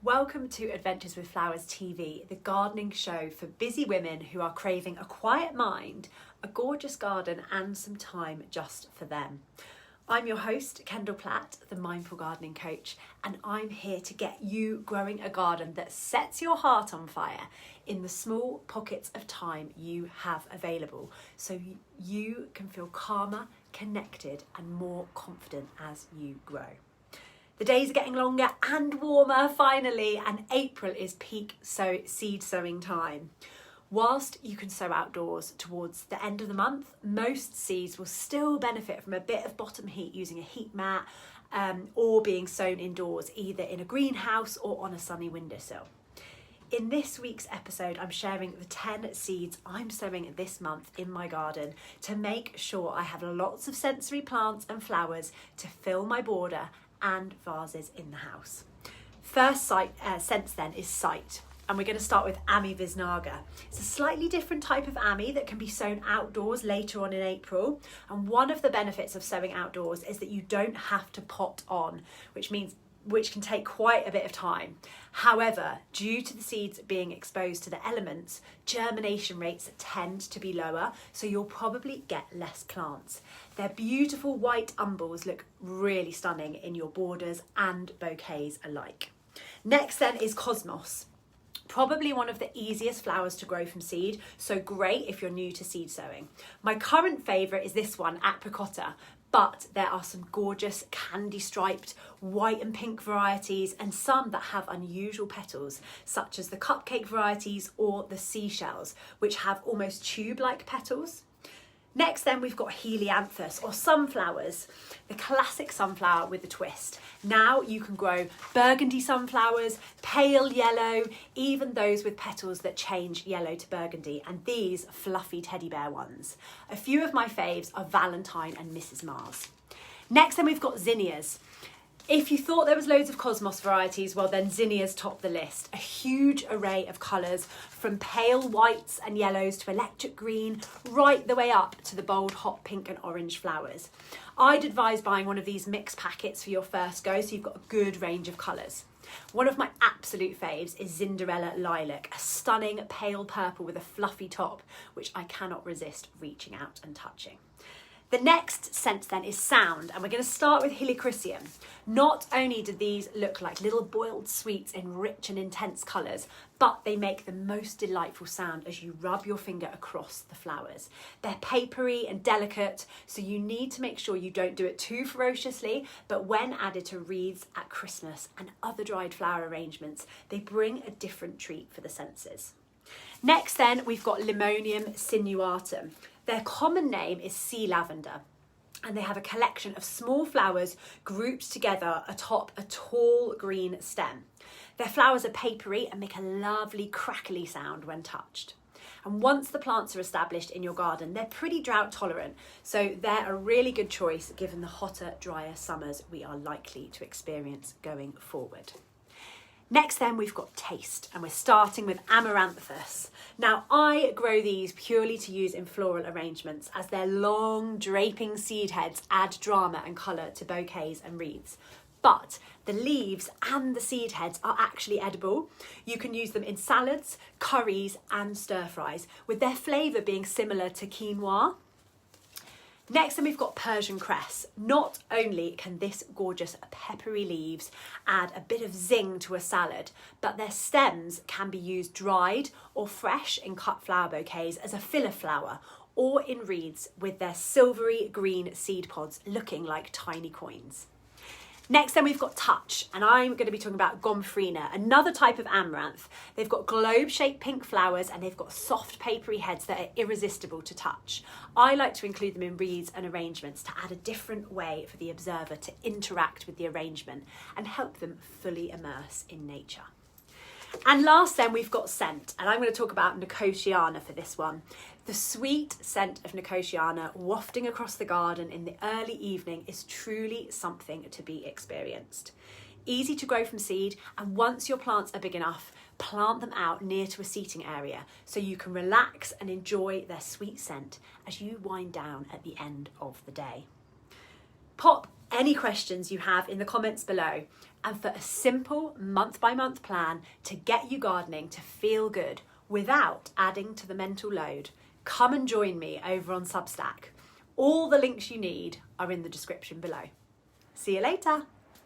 Welcome to Adventures with Flowers TV, the gardening show for busy women who are craving a quiet mind, a gorgeous garden and some time just for them. I'm your host, Kendall Platt, the Mindful Gardening Coach, and I'm here to get you growing a garden that sets your heart on fire in the small pockets of time you have available so you can feel calmer, connected and more confident as you grow. The days are getting longer and warmer finally, and April is peak seed sowing time. Whilst you can sow outdoors towards the end of the month, most seeds will still benefit from a bit of bottom heat using a heat mat or being sown indoors, either in a greenhouse or on a sunny windowsill. In this week's episode, I'm sharing the 10 seeds I'm sowing this month in my garden to make sure I have lots of sensory plants and flowers to fill my border and vases in the house. First sense then is sight, and we're going to start with Ami Visnaga. It's a slightly different type of Ami that can be sown outdoors later on in April, and one of the benefits of sowing outdoors is that you don't have to pot on, which can take quite a bit of time. However, due to the seeds being exposed to the elements, germination rates tend to be lower, so you'll probably get less plants. Their beautiful white umbels look really stunning in your borders and bouquets alike. Next then is Cosmos. Probably one of the easiest flowers to grow from seed, so great if you're new to seed sowing. My current favourite is this one, Apricotta, but there are some gorgeous candy striped white and pink varieties and some that have unusual petals, such as the cupcake varieties or the seashells, which have almost tube-like petals. Next then we've got Helianthus, or sunflowers, the classic sunflower with a twist. Now you can grow burgundy sunflowers, pale yellow, even those with petals that change yellow to burgundy, and these fluffy teddy bear ones. A few of my faves are Valentine and Mrs. Mars. Next then we've got zinnias. If you thought there was loads of Cosmos varieties, well then zinnias top the list. A huge array of colours, from pale whites and yellows to electric green, right the way up to the bold hot pink and orange flowers. I'd advise buying one of these mix packets for your first go so you've got a good range of colours. One of my absolute faves is Cinderella Lilac, a stunning pale purple with a fluffy top, which I cannot resist reaching out and touching. The next sense then is sound, and we're going to start with Helichrysum. Not only do these look like little boiled sweets in rich and intense colours, but they make the most delightful sound as you rub your finger across the flowers. They're papery and delicate, so you need to make sure you don't do it too ferociously, but when added to wreaths at Christmas and other dried flower arrangements, they bring a different treat for the senses. Next then, we've got Limonium sinuatum. Their common name is sea lavender, and they have a collection of small flowers grouped together atop a tall green stem. Their flowers are papery and make a lovely crackly sound when touched. And once the plants are established in your garden, they're pretty drought tolerant, so they're a really good choice given the hotter, drier summers we are likely to experience going forward. Next then we've got Taste, and we're starting with Amaranthus. Now I grow these purely to use in floral arrangements, as their long draping seed heads add drama and colour to bouquets and wreaths. But the leaves and the seed heads are actually edible. You can use them in salads, curries and stir fries, with their flavour being similar to quinoa. Next then we've got Persian cress. Not only can this gorgeous peppery leaves add a bit of zing to a salad, but their stems can be used dried or fresh in cut flower bouquets as a filler flower, or in wreaths with their silvery green seed pods looking like tiny coins. Next then we've got Touch, and I'm going to be talking about Gomphrena, another type of amaranth. They've got globe-shaped pink flowers and they've got soft papery heads that are irresistible to touch. I like to include them in wreaths and arrangements to add a different way for the observer to interact with the arrangement and help them fully immerse in nature. And last then we've got Scent, and I'm going to talk about Nicotiana for this one. The sweet scent of Nicotiana wafting across the garden in the early evening is truly something to be experienced. Easy to grow from seed, and once your plants are big enough, plant them out near to a seating area so you can relax and enjoy their sweet scent as you wind down at the end of the day. Pop any questions you have in the comments below. And for a simple month-by-month plan to get you gardening to feel good without adding to the mental load, come and join me over on Substack. All the links you need are in the description below. See you later.